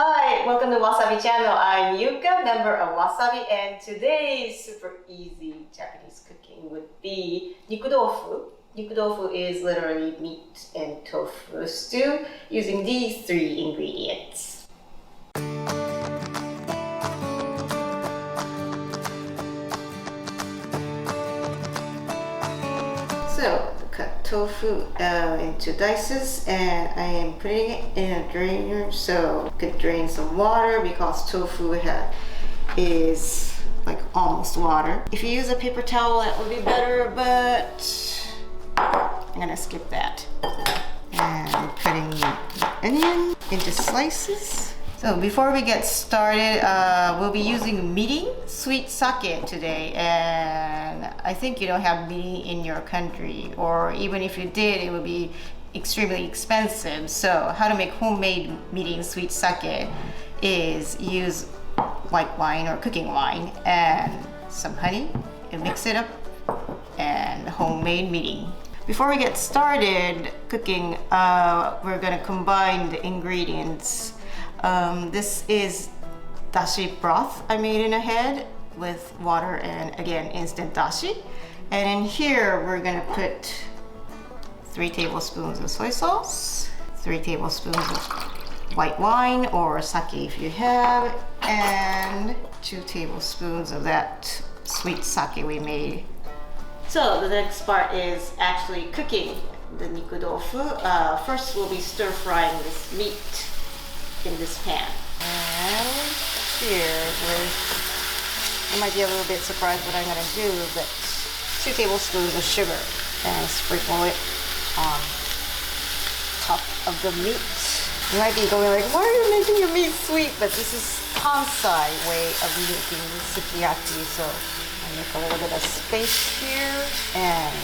Hi, welcome to Wasabi channel. I'm Yuka, member of Wasabi, and today's super easy Japanese cooking would be Niku Tofu. Niku tofu is literally meat and tofu stew using these three ingredients. So, cut tofu into dices, and I am putting it in a drainer so I could drain some water because tofu is like almost water. If you use a paper towel, that would be better, but I'm gonna skip that. And putting the onion into slices. So before we get started, we'll be using Mirin sweet sake today, and I think you don't have Mirin in your country, or even if you did, it would be extremely expensive. So how to make homemade Mirin sweet sake is use white wine or cooking wine and some honey and mix it up, and homemade Mirin. Before we get started cooking, we're gonna combine the ingredients. This is dashi broth I made in a head with water and again instant dashi. And in here we're gonna put 3 tablespoons of soy sauce, 3 tablespoons of white wine or sake if you have, and 2 tablespoons of that sweet sake we made. So the next part is actually cooking the Niku tofu. First we'll be stir frying this meat in this pan. And here you might be a little bit surprised what I'm gonna do, but 2 tablespoons of sugar and sprinkle it on top of the meat. You might be going like, why are you making your meat sweet? But this is Kansai way of making sukiyaki. So I make a little bit of space here, and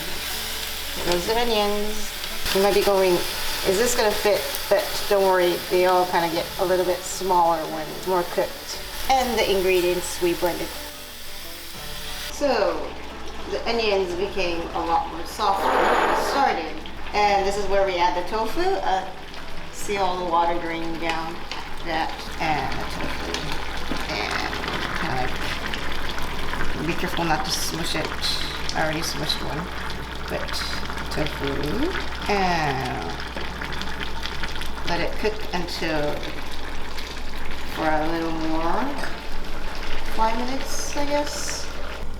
here goes the onions. You might be going, is this gonna fit? But don't worry, they all kind of get a little bit smaller when it's more cooked. And the ingredients we blended. So the onions became a lot more softer when we started. And this is where we add the tofu. See all the water draining down that, and the tofu. And kind of like, be careful not to smush it. I already smushed one. But tofu, and let it cook until for a little more, 5 minutes I guess.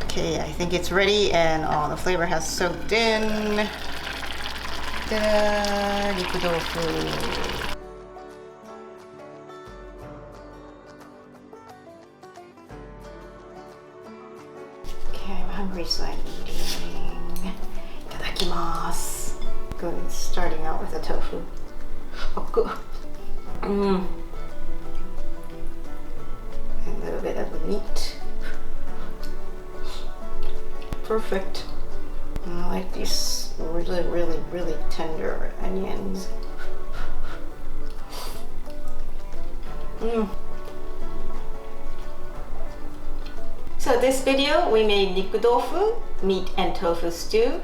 Okay, I think it's ready and all the flavor has soaked in. Ta-da! Niku tofu. Okay, I'm hungry, so I'm eating. Itadakimasu. Good, starting out with the tofu. Oh, good. And a little bit of the meat. Perfect. And I like these really tender onions. So this video we made Niku tofu, meat and tofu stew.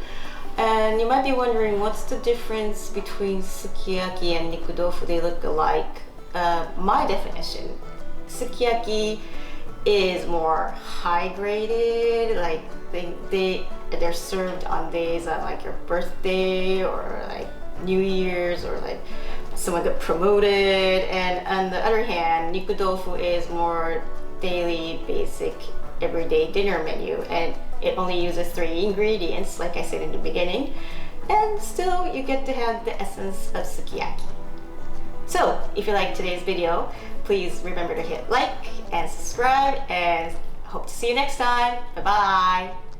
And you might be wondering, what's the difference between sukiyaki and Niku tofu? They look alike. My definition, sukiyaki is more high graded, like they're served on days of like your birthday or like New Year's or like someone got promoted. And on the other hand, Niku tofu is more daily, basic, everyday dinner menu, and it only uses 3 ingredients, like I said in the beginning, and still you get to have the essence of sukiyaki. So if you liked today's video, please remember to hit like and subscribe, and hope to see you next time. Bye bye.